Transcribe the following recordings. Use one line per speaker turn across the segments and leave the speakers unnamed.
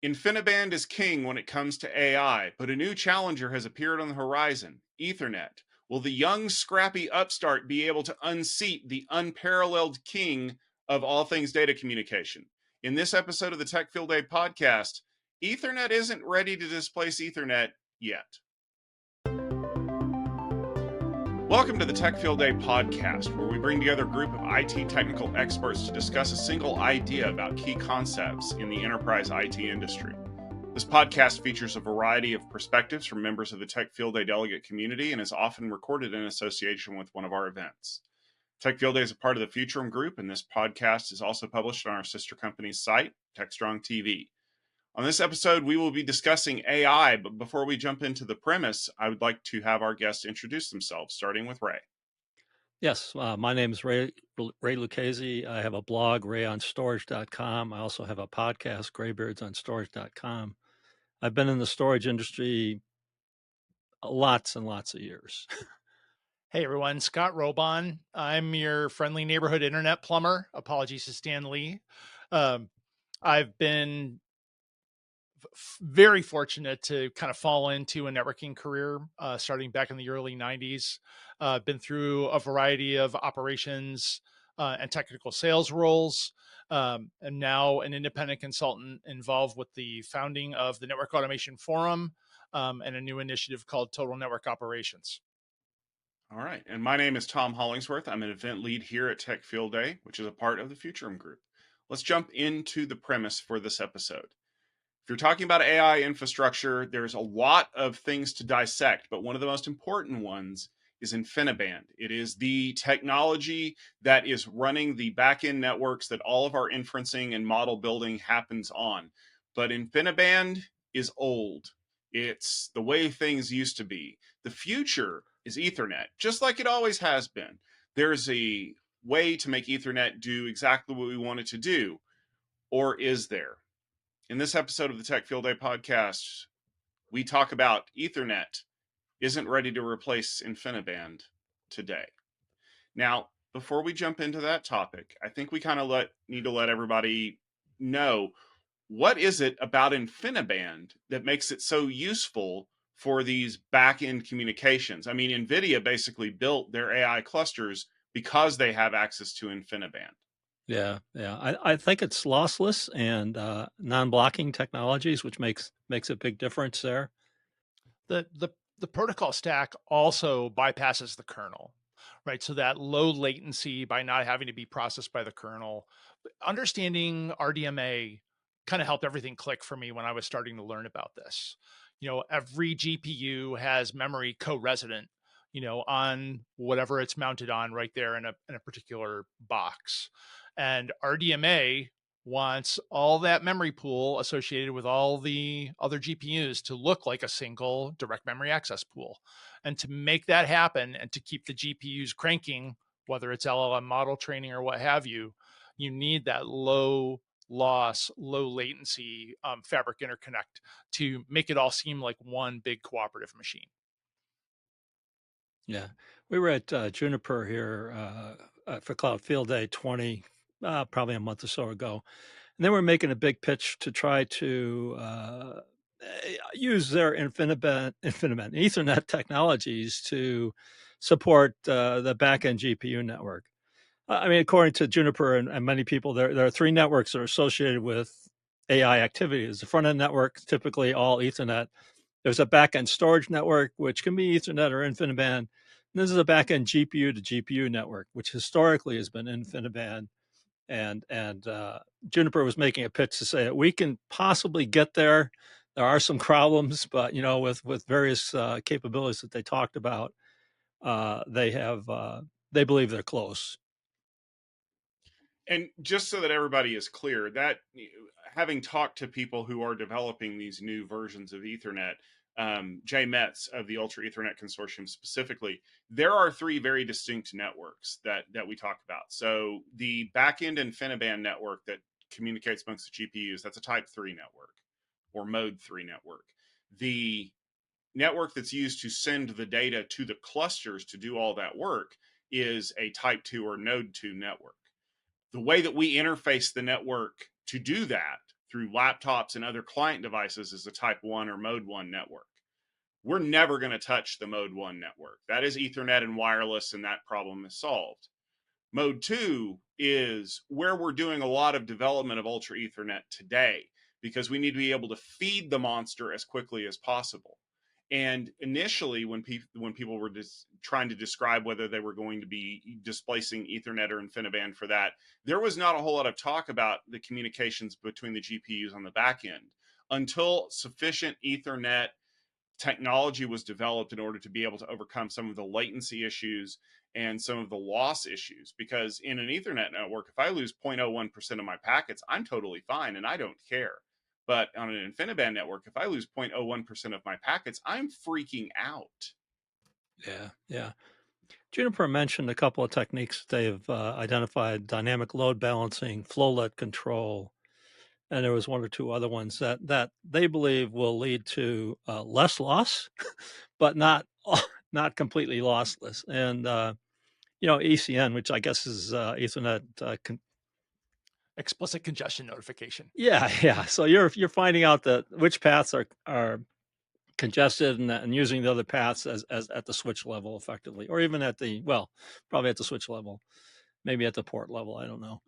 InfiniBand is king when it comes to AI, but a new challenger has appeared on the horizon: Ethernet. Will the young, scrappy upstart be able to unseat the unparalleled king of all things data communication? In this episode of the Tech Field Day podcast, Ethernet isn't ready to displace Ethernet yet. Welcome to the Tech Field Day podcast, where we bring together a group of IT technical experts to discuss a single idea about key concepts in the enterprise IT industry. This podcast features a variety of perspectives from members of the Tech Field Day delegate community and is often recorded in association with one of our events. Tech Field Day is a part of the Futurum Group, and this podcast is also published on our sister company's site, TechStrong TV. On this episode, we will be discussing AI, but before we jump into the premise, I would like to have our guests introduce themselves, starting with Ray.
Yes, my name is Ray Lucchesi. I have a blog, rayonstorage.com. I also have a podcast, graybeardsonstorage.com. I've been in the storage industry lots and lots of years.
Hey everyone, Scott Robohn. I'm your friendly neighborhood internet plumber. Apologies to Stan Lee. I've been very fortunate to kind of fall into a networking career starting back in the early 90s. Been through a variety of operations and technical sales roles. And now an independent consultant involved with the founding of the Network Automation Forum and a new initiative called Total Network Operations.
All right. And my name is Tom Hollingsworth. I'm an event lead here at Tech Field Day, which is a part of the Futurum Group. Let's jump into the premise for this episode. If you're talking about AI infrastructure, there's a lot of things to dissect, but one of the most important ones is InfiniBand. It is the technology that is running the back-end networks that all of our inferencing and model building happens on. But InfiniBand is old. It's the way things used to be. The future is Ethernet, just like it always has been. There's a way to make Ethernet do exactly what we want it to do, or is there? In this episode of the Tech Field Day podcast, we talk about Ethernet isn't ready to replace InfiniBand today. Now, before we jump into that topic, I think we kind of need to let everybody know, what is it about InfiniBand that makes it so useful for these back-end communications? I mean, NVIDIA basically built their AI clusters because they have access to InfiniBand.
Yeah. I think it's lossless and non-blocking technologies, which makes a big difference there.
The protocol stack also bypasses the kernel, right? So that low latency by not having to be processed by the kernel. Understanding RDMA kind of helped everything click for me when I was starting to learn about this. You know, every GPU has memory co-resident, on whatever it's mounted on right there in a particular box. And RDMA wants all that memory pool associated with all the other GPUs to look like a single direct memory access pool. And to make that happen and to keep the GPUs cranking, whether it's LLM model training or what have you, you need that low loss, low latency fabric interconnect to make it all seem like one big cooperative machine.
Yeah. We were at Juniper here for Cloud Field Day 20, probably a month or so ago. And they were making a big pitch to try to use their InfiniBand Ethernet technologies to support the back-end GPU network. I mean, according to Juniper and many people, there are three networks that are associated with AI activities. The front-end network, typically all Ethernet. There's a back-end storage network, which can be Ethernet or InfiniBand. And this is a back-end GPU to GPU network, which historically has been InfiniBand. And Juniper was making a pitch to say that we can possibly get there. There are some problems, but with various capabilities that they talked about, they believe they're close.
And just so that everybody is clear, that having talked to people who are developing these new versions of Ethernet, Jay Metz of the Ultra Ethernet Consortium specifically, there are three very distinct networks that we talk about. So the backend InfiniBand network that communicates amongst the GPUs, that's a type 3 network or mode 3 network. The network that's used to send the data to the clusters to do all that work is a type 2 or node 2 network. The way that we interface the network to do that through laptops and other client devices as a type 1 or mode 1 network. We're never going to touch the mode 1 network. That is Ethernet and wireless, and that problem is solved. Mode 2 is where we're doing a lot of development of Ultra Ethernet today, because we need to be able to feed the monster as quickly as possible. And initially, when people were trying to describe whether they were going to be displacing Ethernet or InfiniBand for that, there was not a whole lot of talk about the communications between the GPUs on the back end until sufficient Ethernet technology was developed in order to be able to overcome some of the latency issues and some of the loss issues. Because in an Ethernet network, if I lose 0.01% of my packets, I'm totally fine and I don't care. But on an InfiniBand network, if I lose 0.01% of my packets, I'm freaking out.
Yeah, yeah. Juniper mentioned a couple of techniques they've identified: dynamic load balancing, flowlet control, and there was one or two other ones that they believe will lead to less loss, but not completely lossless. And ECN, which I guess is Ethernet.
Explicit congestion notification.
Yeah, yeah. So you're finding out that which paths are congested and using the other paths as at the switch level effectively, or even at the probably at the switch level, maybe at the port level. I don't know.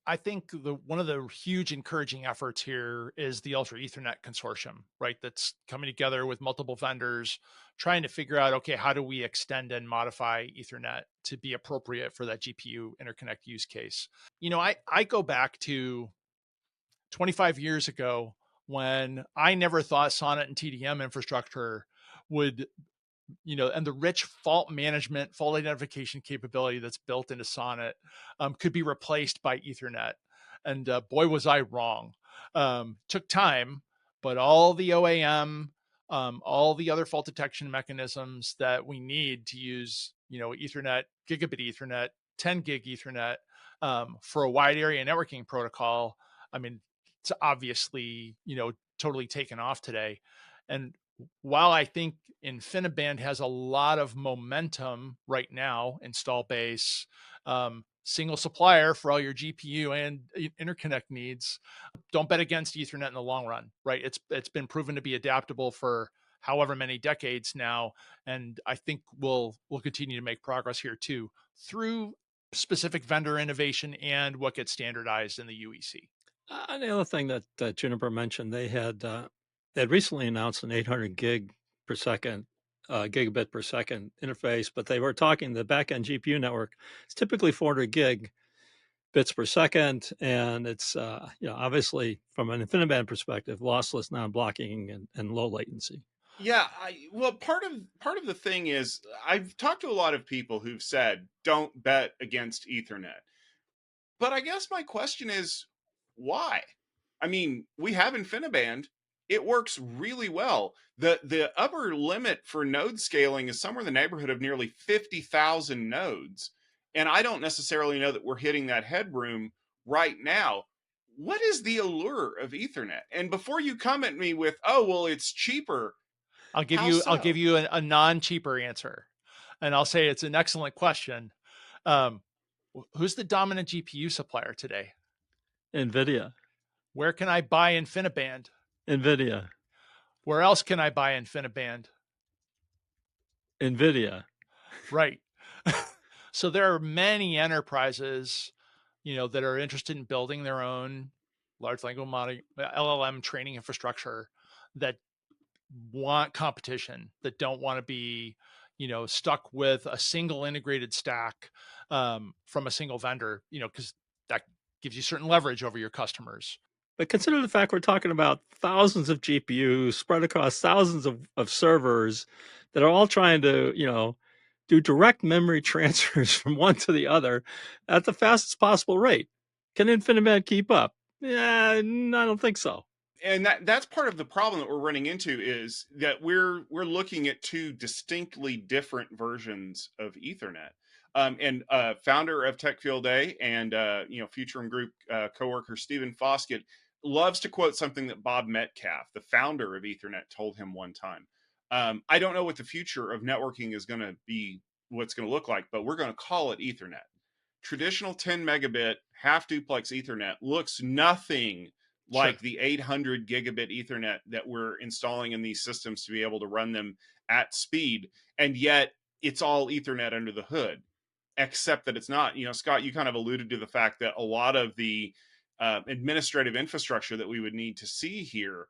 I think one of the huge encouraging efforts here is the Ultra Ethernet Consortium, right? That's coming together with multiple vendors, trying to figure out, okay, how do we extend and modify Ethernet to be appropriate for that GPU interconnect use case? I go back to 25 years ago when I never thought Sonnet and TDM infrastructure would, and the rich fault management, fault identification capability that's built into Sonnet could be replaced by Ethernet. And boy, was I wrong. Took time, but all the OAM, all the other fault detection mechanisms that we need to use, Ethernet, gigabit Ethernet, 10 gig Ethernet for a wide area networking protocol. I mean, it's obviously, totally taken off today. And while I think InfiniBand has a lot of momentum right now, install base, single supplier for all your GPU and interconnect needs, don't bet against Ethernet in the long run, right? It's been proven to be adaptable for however many decades now, and I think we'll continue to make progress here too through specific vendor innovation and what gets standardized in the UEC.
The other thing that Juniper mentioned, they had recently announced an 800 gig per second, gigabit per second interface, but they were talking the backend GPU network. It's typically 400 gig bits per second, and it's obviously from an InfiniBand perspective, lossless, non-blocking, and low latency.
Yeah, part of the thing is I've talked to a lot of people who've said don't bet against Ethernet. But I guess my question is why? I mean, we have InfiniBand. It works really well. The upper limit for node scaling is somewhere in the neighborhood of nearly 50,000 nodes. And I don't necessarily know that we're hitting that headroom right now. What is the allure of Ethernet? And before you come at me with, "Oh, well, it's cheaper."
I'll give
How
you
so?
a non-cheaper answer, and I'll say it's an excellent question. Who's the dominant GPU supplier today?
NVIDIA.
Where can I buy InfiniBand?
NVIDIA.
Where else can I buy InfiniBand?
NVIDIA.
Right. So there are many enterprises, that are interested in building their own large language model, LLM training infrastructure that want competition, that don't want to be, stuck with a single integrated stack from a single vendor, because that gives you certain leverage over your customers.
But consider the fact we're talking about thousands of GPUs spread across thousands of servers that are all trying to, do direct memory transfers from one to the other at the fastest possible rate. Can InfiniBand keep up? Yeah, I don't think so.
And that's part of the problem that we're running into, is that we're looking at two distinctly different versions of Ethernet. And founder of Tech Field Day and Futurum Group coworker Stephen Foskett loves to quote something that Bob Metcalfe, the founder of Ethernet, told him one time. I don't know what the future of networking is going to be, what's going to look like, but we're going to call it Ethernet. Traditional 10 megabit half duplex Ethernet looks nothing like
Sure.
the 800 gigabit Ethernet that we're installing in these systems to be able to run them at speed. And yet it's all Ethernet under the hood, except that it's not. Scott, you kind of alluded to the fact that a lot of the administrative infrastructure that we would need to see here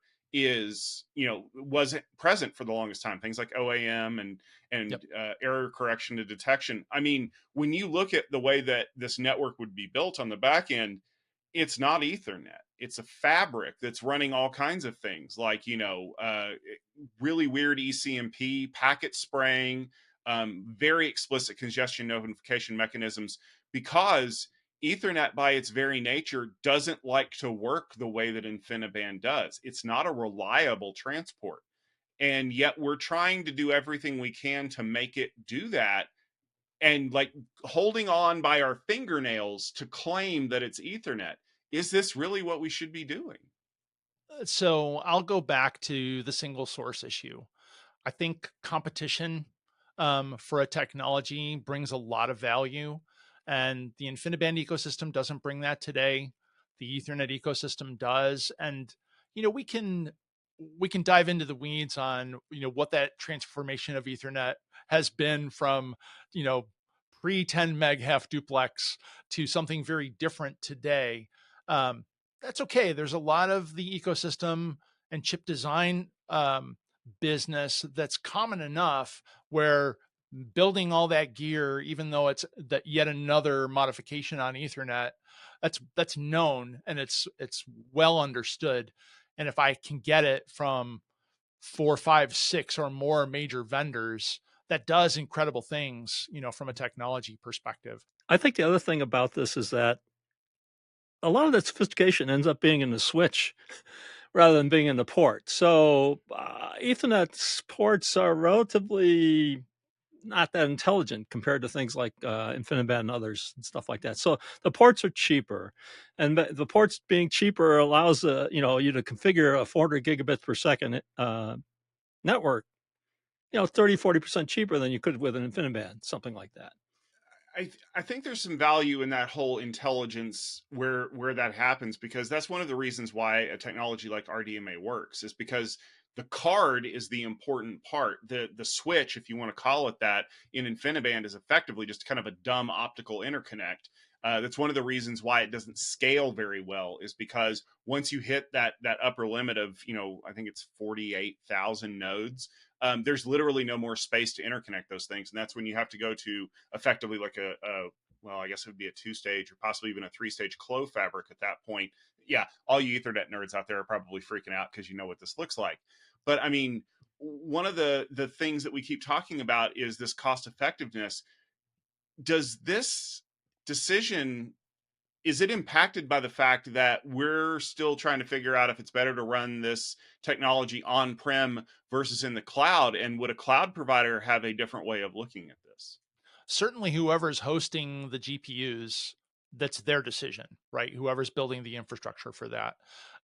wasn't present for the longest time. Things like OAM and
Yep.
error correction to detection. I mean, when you look at the way that this network would be built on the back end, it's not Ethernet. It's a fabric that's running all kinds of things like, really weird ECMP, packet spraying, very explicit congestion notification mechanisms, because Ethernet by its very nature doesn't like to work the way that InfiniBand does. It's not a reliable transport. And yet we're trying to do everything we can to make it do that, and like holding on by our fingernails to claim that it's Ethernet. Is this really what we should be doing?
So I'll go back to the single source issue. I think competition for a technology brings a lot of value, and the InfiniBand ecosystem doesn't bring that today. The Ethernet ecosystem does, and you know we can dive into the weeds on what that transformation of Ethernet has been from you know pre 10 meg hef duplex to something very different today. Um, that's okay. There's a lot of the ecosystem and chip design business that's common enough where building all that gear, even though it's that yet another modification on Ethernet, that's known and it's well understood. And if I can get it from 4, 5, 6 or more major vendors, that does incredible things, from a technology perspective.
I think the other thing about this is that a lot of that sophistication ends up being in the switch rather than being in the port. So Ethernet's ports are relatively not that intelligent compared to things like InfiniBand and others and stuff like that. So the ports are cheaper, and the ports being cheaper allows you to configure a 400 gigabits per second network, 30-40% cheaper than you could with an InfiniBand, something like that.
I think there's some value in that whole intelligence where that happens, because that's one of the reasons why a technology like RDMA works, is because the card is the important part. The switch, if you want to call it that, in InfiniBand is effectively just kind of a dumb optical interconnect. That's one of the reasons why it doesn't scale very well, is because once you hit that upper limit of, I think it's 48,000 nodes, there's literally no more space to interconnect those things. And that's when you have to go to effectively like well, I guess it would be a 2-stage or possibly even a 3-stage clove fabric at that point. Yeah, all you Ethernet nerds out there are probably freaking out because you know what this looks like. But I mean, one of the things that we keep talking about is this cost effectiveness. Does this decision, is it impacted by the fact that we're still trying to figure out if it's better to run this technology on-prem versus in the cloud? And would a cloud provider have a different way of looking at this?
Certainly whoever's hosting the GPUs, that's their decision, right? Whoever's building the infrastructure for that.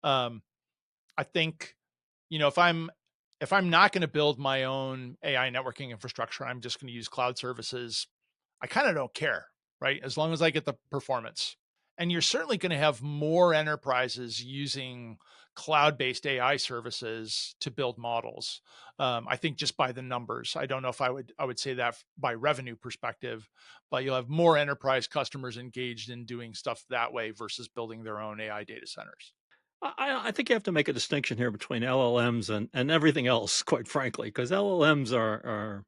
I think, if I'm not going to build my own AI networking infrastructure, I'm just going to use cloud services. I kind of don't care, right? As long as I get the performance. And you're certainly going to have more enterprises using cloud-based AI services to build models. I think just by the numbers. I don't know if I would say that by revenue perspective, but you'll have more enterprise customers engaged in doing stuff that way versus building their own AI data centers.
I think you have to make a distinction here between LLMs and everything else, quite frankly, because LLMs are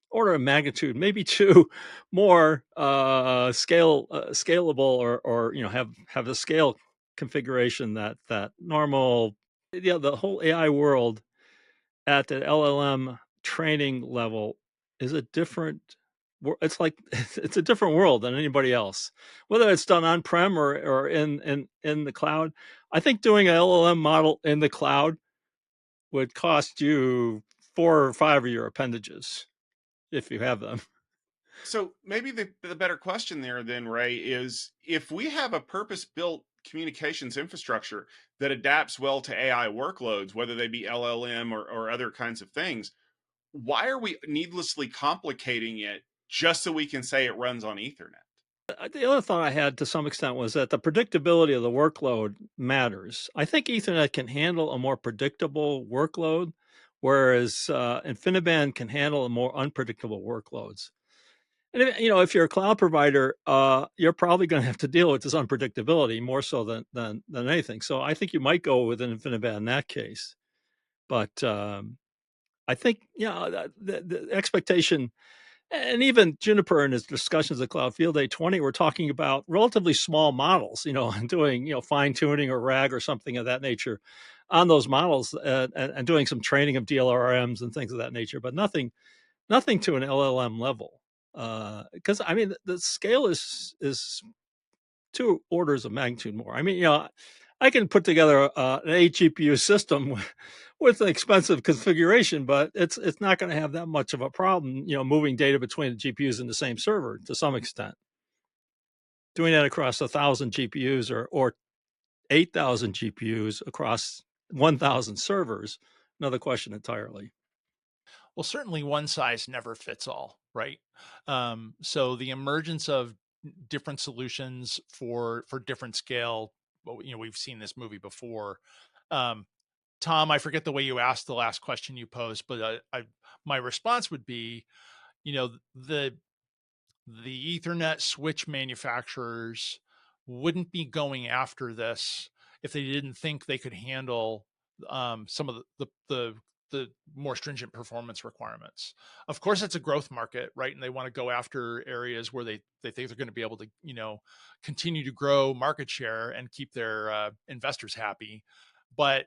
order of magnitude, maybe two more scalable, or have the scale configuration that normal. The whole AI world at the LLM training level is a different. It's like it's a different world than anybody else, whether it's done on prem or in the cloud. I think doing an LLM model in the cloud would cost you 4 or 5 of your appendages if you have them.
So maybe the better question there then, Ray, is if we have a purpose-built communications infrastructure that adapts well to AI workloads, whether they be LLM or other kinds of things, why are we needlessly complicating it just so we can say it runs on Ethernet?
The other thought I had to some extent was that the predictability of the workload matters. I think Ethernet can handle a more predictable workload, whereas InfiniBand can handle a more unpredictable workloads. And if you're a cloud provider, you're probably going to have to deal with this unpredictability more so than anything. So I think you might go with an InfiniBand in that case. But I think the expectation, and even Juniper in his discussions at Cloud Field Day 20 were talking about relatively small models, and doing fine tuning or RAG or something of that nature on those models, and doing some training of DLRMs and things of that nature, but nothing to an LLM level. Because I mean, the scale is 2 orders of magnitude more. I mean, I can put together an 8 GPU system with an expensive configuration, but it's not going to have that much of a problem, moving data between the GPUs in the same server to some extent. Doing that across 1,000 GPUs or 8,000 GPUs across 1,000 servers, another question entirely.
Well, certainly one size never fits all, right? So the emergence of different solutions for different scale, well, we've seen this movie before. Tom, I forget the way you asked the last question you posed, but my response would be, the Ethernet switch manufacturers wouldn't be going after this if they didn't think they could handle some of the more stringent performance requirements. Of course, it's a growth market, right? And they want to go after areas where they think they're going to be able to, continue to grow market share and keep their investors happy. But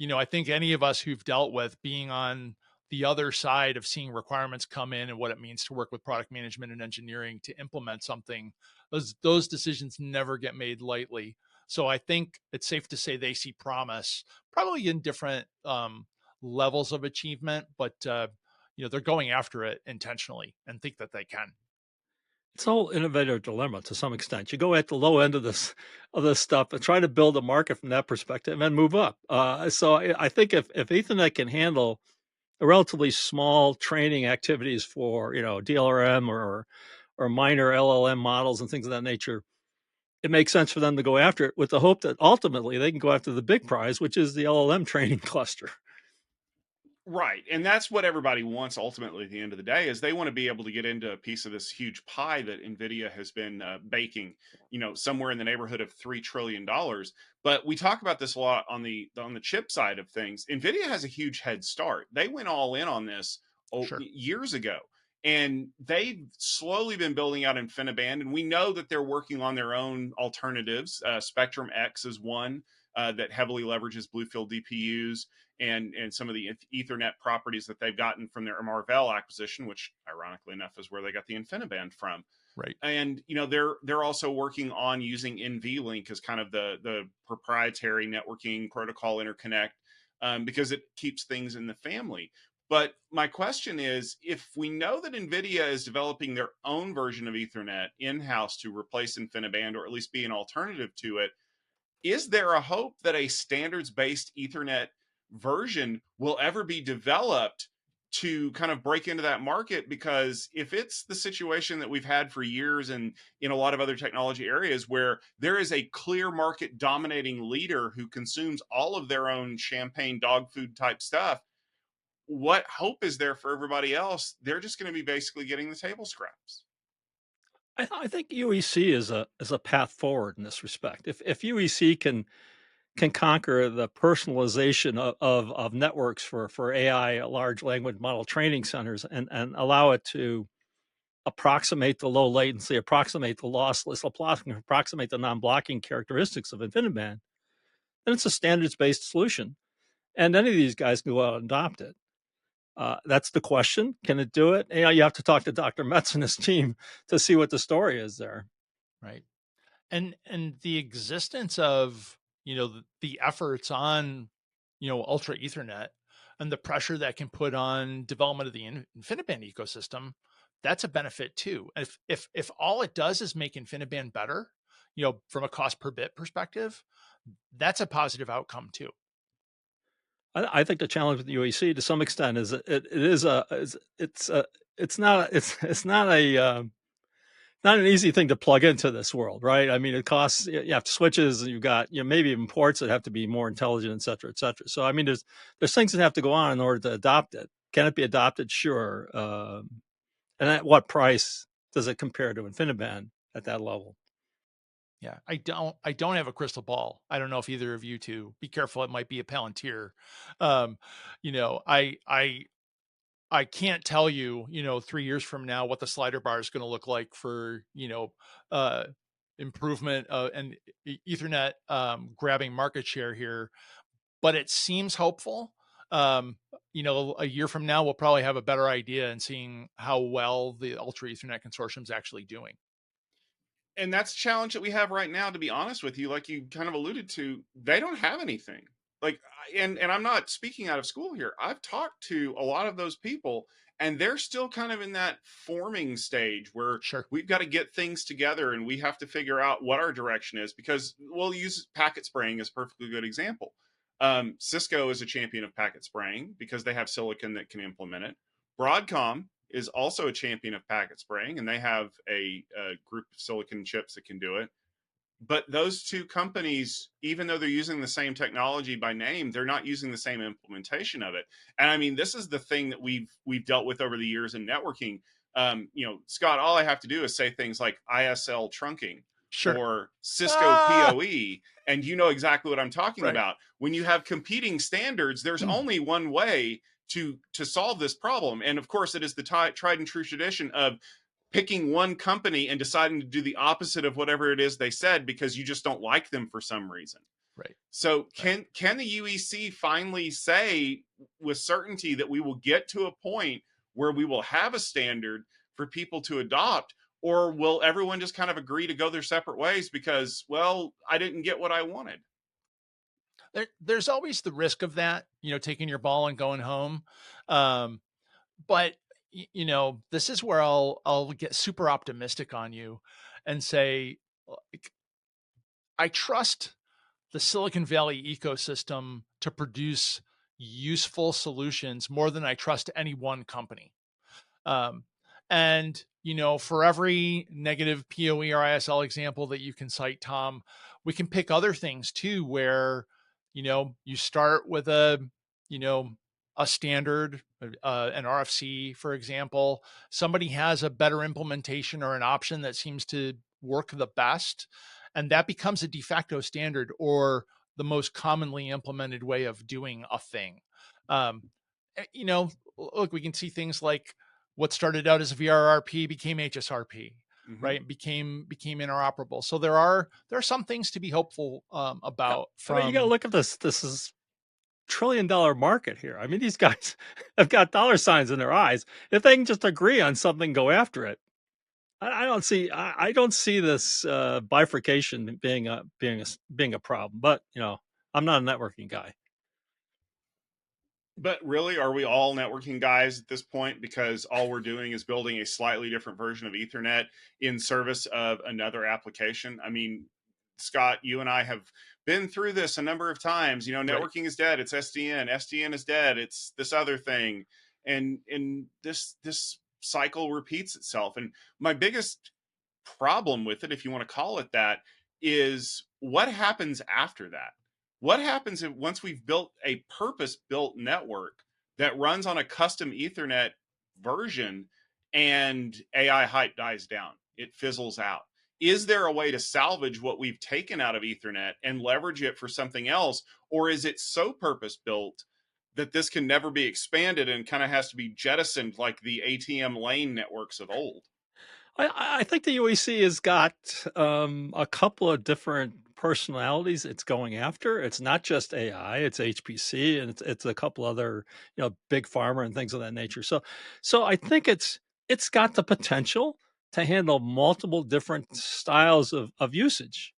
I think any of us who've dealt with being on the other side of seeing requirements come in and what it means to work with product management and engineering to implement something, those decisions never get made lightly. So I think it's safe to say they see promise, probably in different levels of achievement, but they're going after it intentionally and think that they can.
It's a whole innovator dilemma to some extent. You go at the low end of this stuff and try to build a market from that perspective and then move up. So I think if Ethernet can handle a relatively small training activities for DLRM or minor LLM models and things of that nature, it makes sense for them to go after it with the hope that ultimately they can go after the big prize, which is the LLM training cluster.
Right. And that's what everybody wants ultimately at the end of the day is they want to be able to get into a piece of this huge pie that Nvidia has been baking, somewhere in the neighborhood of $3 trillion. But we talk about this a lot on the chip side of things. Nvidia has a huge head start. They went all in on this
Sure.
years ago. And they've slowly been building out InfiniBand, and we know that they're working on their own alternatives. Spectrum X is one that heavily leverages Bluefield DPUs and some of the Ethernet properties that they've gotten from their Marvell acquisition, which ironically enough is where they got the InfiniBand from.
Right.
And they're also working on using NVLink as kind of the proprietary networking protocol interconnect, because it keeps things in the family. But my question is, if we know that NVIDIA is developing their own version of Ethernet in-house to replace InfiniBand or at least be an alternative to it, is there a hope that a standards-based Ethernet version will ever be developed to kind of break into that market? Because if it's the situation that we've had for years and in a lot of other technology areas where there is a clear market dominating leader who consumes all of their own champagne dog food type stuff, what hope is there for everybody else? They're just going to be basically getting the table scraps.
I think UEC is a path forward in this respect. If UEC can conquer the personalization of networks for AI, large language model training centers, and allow it to approximate the low latency, approximate the lossless, approximate the non-blocking characteristics of InfiniBand, then it's a standards-based solution. And any of these guys can go out and adopt it. That's the question. Can it do it? You have to talk to Dr. Metz and his team to see what the story is there.
Right. And the existence of the efforts on ultra ethernet and the pressure that can put on development of the InfiniBand ecosystem, that's a benefit too. If all it does is make InfiniBand better, from a cost per bit perspective, that's a positive outcome too.
I think the challenge with the UEC to some extent is it's not a not an easy thing to plug into this world, right? I mean, it costs, you have switches, and you've got, maybe even ports that have to be more intelligent, et cetera, et cetera. So, I mean, there's things that have to go on in order to adopt it. Can it be adopted? Sure. And at what price does it compare to InfiniBand at that level?
Yeah, I don't have a crystal ball. I don't know if either of you two. Be careful, it might be a Palantir. Um, you know, I can't tell you, 3 years from now what the slider bar is going to look like for, uh, improvement and Ethernet grabbing market share here, but it seems hopeful. A year from now, we'll probably have a better idea and seeing how well the Ultra Ethernet Consortium is actually doing.
And that's a challenge that we have right now, to be honest with you. Like you kind of alluded to, they don't have anything. Like, and I'm not speaking out of school here. I've talked to a lot of those people, and they're still kind of in that forming stage where
Sure.
we've got to get things together and we have to figure out what our direction is, because we'll use packet spraying as a perfectly good example. Cisco is a champion of packet spraying because they have silicon that can implement it. Broadcom is also a champion of packet spraying, and they have a group of silicon chips that can do it. But those two companies, even though they're using the same technology by name, they're not using the same implementation of it. And I mean, this is the thing that we've dealt with over the years in networking. Scott, all I have to do is say things like ISL trunking
Sure.
or Cisco
Ah,
PoE, and you know exactly what I'm talking
right.
about. When you have competing standards, there's only one way to solve this problem, and of course, it is the tried and true tradition of picking one company and deciding to do the opposite of whatever it is they said because you just don't like them for some reason.
Right.
So
Right.
can the UEC finally say with certainty that we will get to a point where we will have a standard for people to adopt, or will everyone just kind of agree to go their separate ways because, well, I didn't get what I wanted?
There's always the risk of that, taking your ball and going home. Um, but this is where I'll get super optimistic on you and say, like, I trust the Silicon Valley ecosystem to produce useful solutions more than I trust any one company. Um, and for every negative PoE or ISL example that you can cite, Tom, we can pick other things too, where you start with you know a standard, an RFC, for example. Somebody has a better implementation or an option that seems to work the best, and that becomes a de facto standard or the most commonly implemented way of doing a thing. Um, Look, we can see things like what started out as VRRP became HSRP,
Mm-hmm.
right? Became interoperable. So there are some things to be hopeful
Yeah.
about
I mean, you got to
from.
look at this. This is $1 trillion market here. I mean, these guys have got dollar signs in their eyes. If they can just agree on something, go after it. I don't see. I don't see this bifurcation being a problem. But I'm not a networking guy.
But really, are we all networking guys at this point? Because all we're doing is building a slightly different version of Ethernet in service of another application. I mean, Scott, you and I have been through this a number of times.
Right.
Networking is dead. It's SDN. SDN is dead. It's this other thing, and this cycle repeats itself. And my biggest problem with it, if you want to call it that, is what happens after that. What happens if once we've built a purpose built network that runs on a custom Ethernet version and AI hype dies down? It fizzles out. Is there a way to salvage what we've taken out of Ethernet and leverage it for something else? Or is it so purpose built that this can never be expanded and kind of has to be jettisoned like the ATM lane networks of old?
I think the UEC has got a couple of different personalities it's going after. It's not just AI; it's HPC, and it's a couple other big pharma and things of that nature. So I think it's got the potential to handle multiple different styles of usage.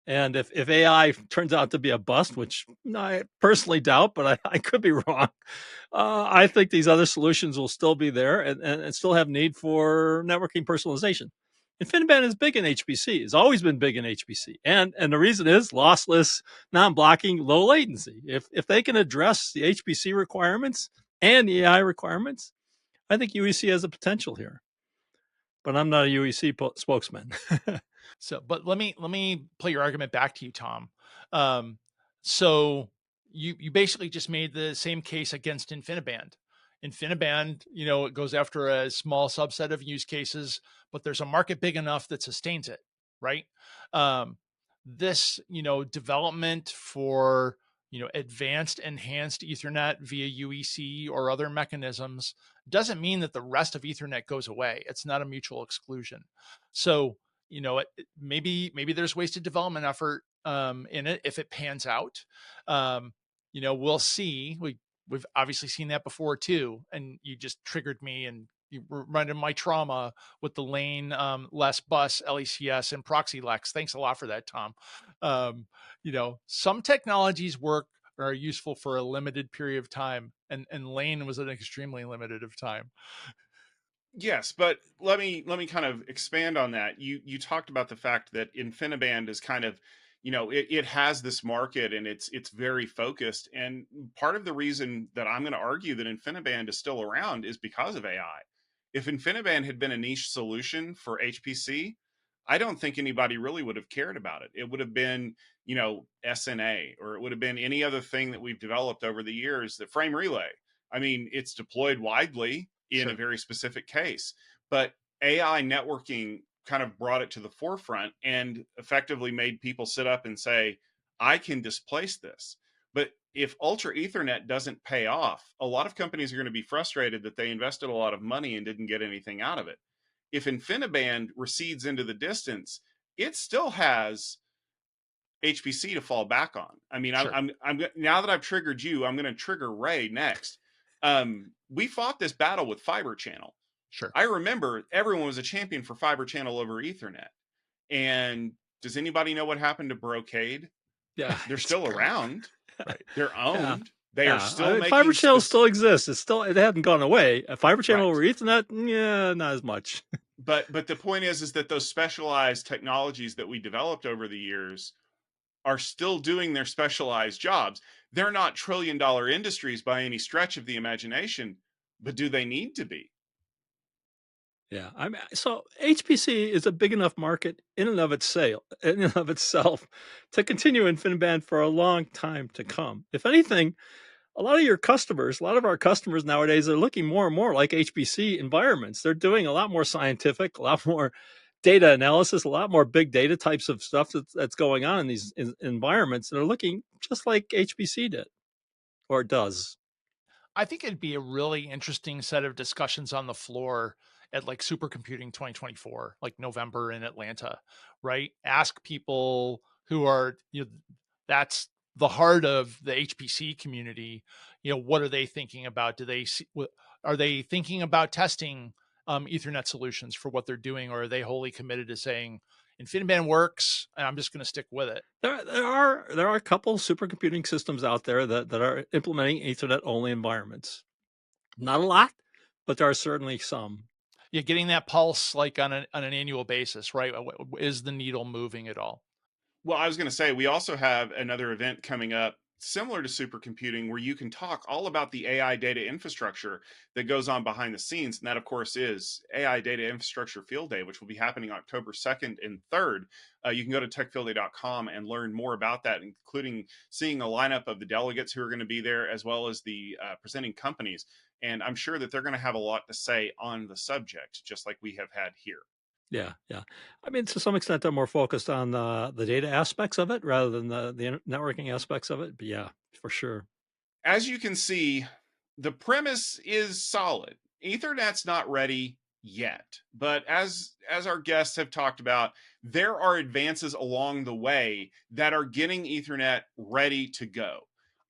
And if AI turns out to be a bust, which I personally doubt, but I could be wrong, I think these other solutions will still be there and still have need for networking personalization. InfiniBand is big in HPC, has always been big in HPC. And the reason is lossless, non-blocking, low latency. If they can address the HPC requirements and the AI requirements, I think UEC has a potential here. but I'm not a UEC spokesman.
So, but let me play your argument back to you, Tom. So you basically just made the same case against InfiniBand. InfiniBand, it goes after a small subset of use cases, but there's a market big enough that sustains it, right? Um, this, development for advanced enhanced Ethernet via UEC or other mechanisms doesn't mean that the rest of Ethernet goes away. It's not a mutual exclusion. So maybe there's wasted development effort in it if it pans out. We'll see. We've obviously seen that before too, and you just triggered me and you reminded my trauma with the lane less bus LECS and ProxyLex. Thanks a lot for that, Tom. Some technologies work or are useful for a limited period of time, and lane was an extremely limited of time.
Yes, but let me kind of expand on that. You talked about the fact that InfiniBand is kind of, it has this market and it's very focused. And part of the reason that I'm going to argue that InfiniBand is still around is because of AI. If InfiniBand had been a niche solution for HPC, I don't think anybody really would have cared about it. It would have been, SNA, or it would have been any other thing that we've developed over the years. That frame relay, I mean, it's deployed widely in a
Sure.
very specific case, but AI networking kind of brought it to the forefront and effectively made people sit up and say, I can displace this. But if ultra ethernet doesn't pay off, a lot of companies are going to be frustrated that they invested a lot of money and didn't get anything out of it. If InfiniBand recedes into the distance, it still has HPC to fall back on. I mean,
Sure.
I'm now that I've triggered you, I'm going to trigger Ray next. We fought this battle with Fiber Channel.
Sure.
I remember everyone was a champion for Fiber Channel over Ethernet. And does anybody know what happened to Brocade?
Yeah,
They're
it's
still
gone.
around.
Right.
They're
Yeah.
owned. They are
Yeah, I
still
mean, fiber
making
channel still exists. It hadn't gone away. A fiber channel
right.
over Ethernet, yeah, not as much.
But the point is that those specialized technologies that we developed over the years are still doing their specialized jobs. They're not trillion-dollar industries by any stretch of the imagination, but do they need to be?
Yeah, I mean, so HPC is a big enough market in and of itself, to continue InfiniBand for a long time to come. If anything, a lot of our customers nowadays are looking more and more like HPC environments. They're doing a lot more scientific, a lot more data analysis, a lot more big data types of stuff that's going on in these environments. And they're looking just like HPC did or does.
I think it'd be a really interesting set of discussions on the floor at like Supercomputing 2024, like November in Atlanta, right? Ask people who are, that's the heart of the HPC community. What are they thinking about? Are they thinking about testing Ethernet solutions for what they're doing, or are they wholly committed to saying InfiniBand works and I'm just going to stick with it?
There are a couple supercomputing systems out there that are implementing Ethernet only environments. Not a lot, but there are certainly some.
Yeah, getting that pulse like on an annual basis, right? Is the needle moving at all?
Well, I was going to say, we also have another event coming up similar to supercomputing where you can talk all about the AI data infrastructure that goes on behind the scenes. And that, of course, is AI Data Infrastructure Field Day, which will be happening October 2nd and 3rd. You can go to techfieldday.com and learn more about that, including seeing a lineup of the delegates who are going to be there, as well as the presenting companies. And I'm sure that they're going to have a lot to say on the subject, just like we have had here.
Yeah, yeah. I mean, to some extent, they're more focused on the data aspects of it rather than the networking aspects of it. But yeah, for sure.
As you can see, the premise is solid. Ethernet's not ready yet, but as our guests have talked about, there are advances along the way that are getting Ethernet ready to go.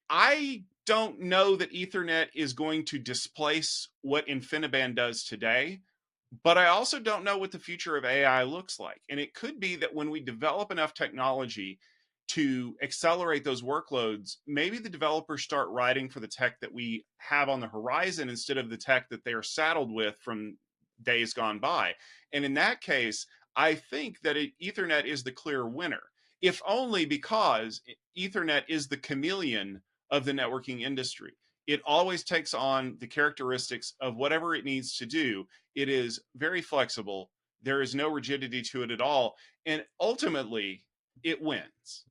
I don't know that Ethernet is going to displace what InfiniBand does today, but I also don't know what the future of AI looks like. And it could be that when we develop enough technology to accelerate those workloads, maybe the developers start writing for the tech that we have on the horizon instead of the tech that they are saddled with from days gone by. And in that case, I think that Ethernet is the clear winner, if only because Ethernet is the chameleon of the networking industry. It always takes on the characteristics of whatever it needs to do. It is very flexible, There is no rigidity to it at all. And ultimately, it wins.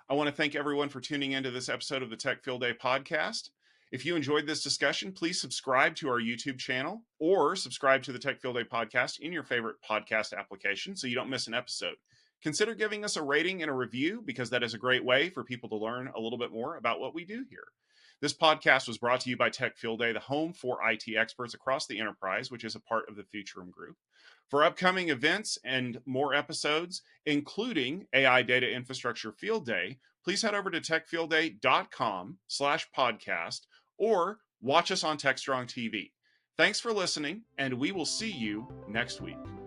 I want to thank everyone for tuning into this episode of the Tech Field Day podcast. If you enjoyed this discussion, please subscribe to our YouTube channel or subscribe to the Tech Field Day podcast in your favorite podcast application so you don't miss an episode. Consider giving us a rating and a review because that is a great way for people to learn a little bit more about what we do here. This podcast was brought to you by Tech Field Day, the home for IT experts across the enterprise, which is a part of the Future Room Group. For upcoming events and more episodes, including AI Data Infrastructure Field Day, please head over to techfieldday.com/podcast or watch us on TechStrong TV. Thanks for listening, and we will see you next week.